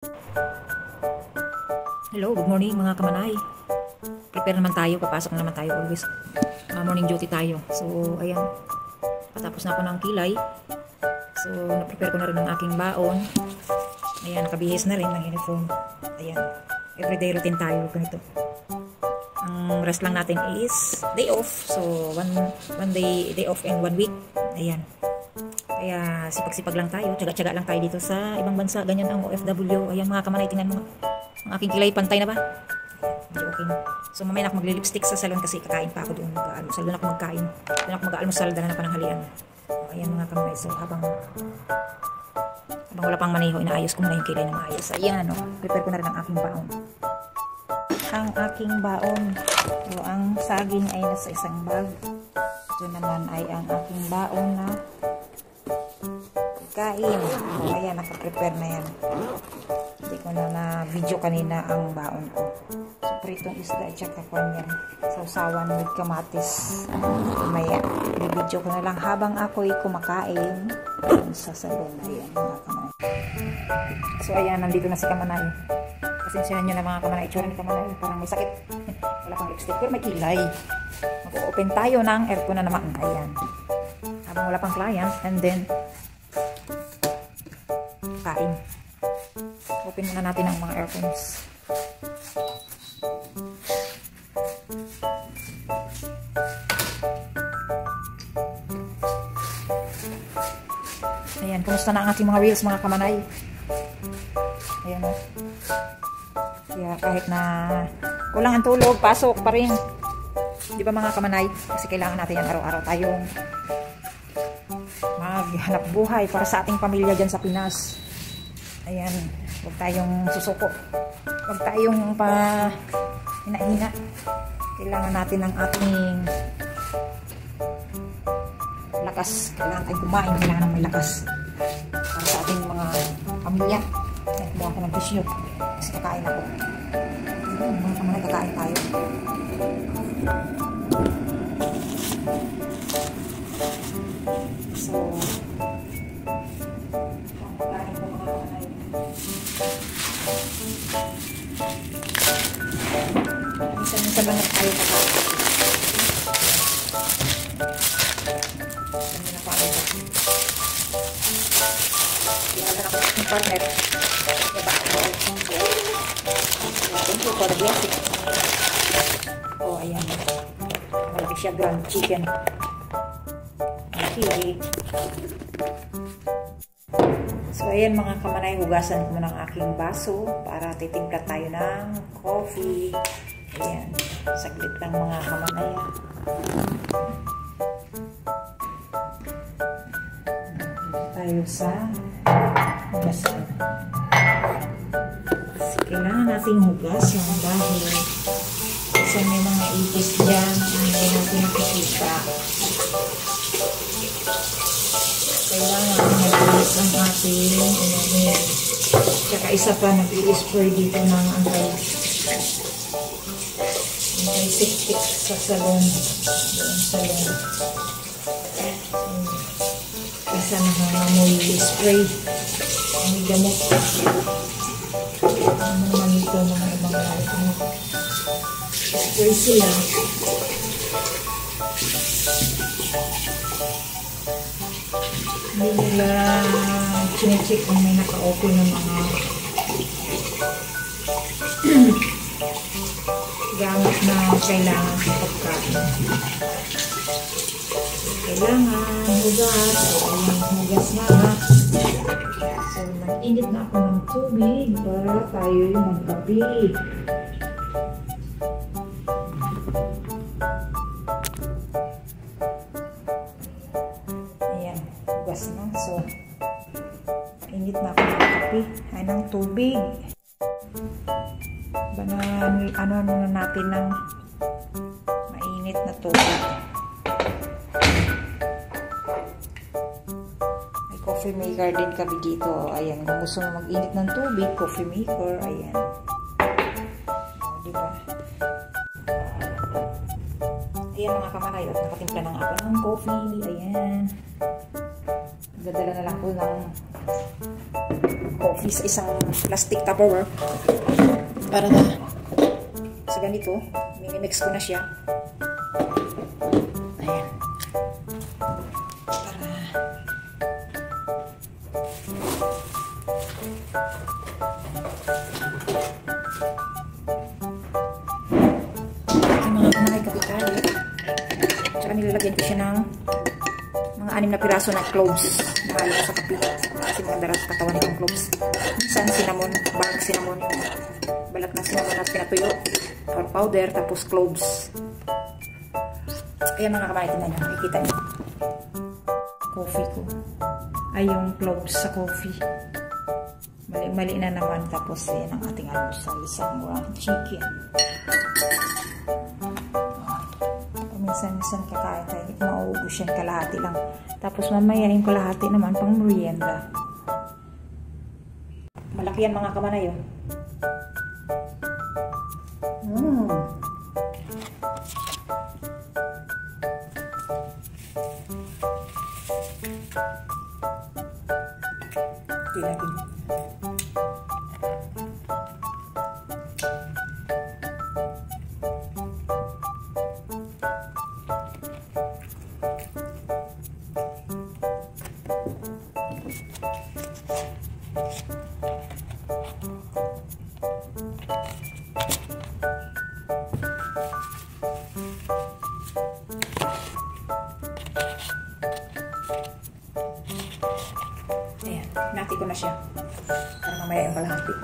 Hello, good morning mga kamanay. Prepare naman tayo, papasok na naman tayo always. Morning duty tayo. So, ayan. Patapos na ako ng kilay. So, na-prepare ko na rin ang aking baon. Ayan, nakabihis na rin ng uniform. Ayan. Everyday routine tayo ganito. Ang rest lang natin is day off. So, one day off and 1 week. Ayan. Kaya sipag-sipag lang tayo. Tsaga-tsaga lang tayo dito sa ibang bansa. Ganyan ang OFW. Ayan mga kamanay, tingnan mo. Ang aking kilay, pantay na ba? Hindi okay na. So mamaya na ako magli-lipstick sa salon kasi kakain pa ako doon. Mag-aalmusal. Doon ako magkain. Doon ako mag-aalmusal. Dala na pananghalian. Ayan mga kamanay. So habang wala pang maneho, inaayos ko muna yung kilay na maayos. Ayan, no? Prepare ko na rin ang aking baon. Ang aking baon. So ang saging ay nasa isang bag. Ito naman ay ang aking baon na kain. So ayan, nakaprepare na yan. Hindi ko na video kanina ang baon ko. So, pritong isda at saka kanyan. Sausawan with kamatis. Maya, i-video ko na lang habang ako'y kumakain sa salon. Ayan, mga kamanay. So, ayan, nandito na si Kamanay. Pasensyahan nyo na mga kamanay. Itsura ni Kamanay. Parang may sakit. Wala pang lipstick. Pero may kilay. Mag-open tayo ng aircon na naman. Ayan. Habang wala pang client. And then, kain. Open muna natin ang mga aircons. Ayan, kumusta na ang ating mga reels mga kamanay? Ayan o. Kaya kahit na kulang ang tulog, pasok pa rin. Di ba mga kamanay? Kasi kailangan natin yan araw-araw tayong maghanap buhay para sa ating pamilya dyan sa Pinas. Ayan. Huwag tayong susuko. Huwag tayong hina-hina. Kailangan natin ng ating lakas. Kailangan tayong kumain. Kailangan ng may lakas. Para sa ating mga pamilya. Kumuha ko ng tissue. Kasi kakain ako. Mga kamanay, kakain tayo. So, minsan bangat tayo kakain. Hindi na pa ako. Kailangan ako ng partner. Diba ako? Thank you for the blessing. Oh, ayan. Malaki siya, ground chicken. Okay. So, ayan mga kamanay, hugasan ko ng aking baso para titimpla tayo ng coffee. Ayan, saglit lang mga kamanay. Tayo sa hugasan. So, kailangan natin hugasan dahil kasi may mga ipis dyan na hindi natin nakikita. Kailangan mag-iis ang ating inamil. Tsaka isa pa, nag-i-spray dito ng anti-septic sa salon. Doon salon. Isa na mag-i-spray. Ang gamot. Ano naman ito mga ibang gamot. Spray sila. Hindi nila chinecheck kung may naka-open ng mga gamit na kailangan sa pagkain. Kailangan hugas. Ayan, hugas na. So, nag-init na ako ng tubig para tayo magkape. Na. So, init na ako ng kape. Ay, ng tubig. Ano muna natin ng mainit na tubig. May coffee maker din kami dito. Ayan, kung gusto mo mag-init ng tubig, coffee maker. Ayan. O, diba? Ayan mga kamanay. At nakatimpla ng ako ng coffee. Ayan. Dadala na lang po ng coffee sa isang plastic Tupperware. Para na sa ganito, minimix ko na siya. Ayan. Para mga kamay kapital. Tsaka nilalagyan ko siya ng mga 6 na piraso ng cloves. Mahalo sa kape. Kasi mga daras katawan ng cloves. Minsan cinnamon, bark cinnamon yung balat na cinnamon at pinatuyo. Or powder, tapos cloves. Ayan mga kamay, tingnan nyo. Makikita nyo. Coffee ko. Ay yung cloves sa coffee. Mali-mali na naman. Tapos ayan ang ating almusal. Isang chicken. Minsan kakain tayo. Mauubos yan kalahati lang. Tapos mamaya yung kalahati naman pang merienda. Malaki yan mga kamanay yun. Tingnan natin. Ayan, nati ko na siya. Para mamaya yung kalahati.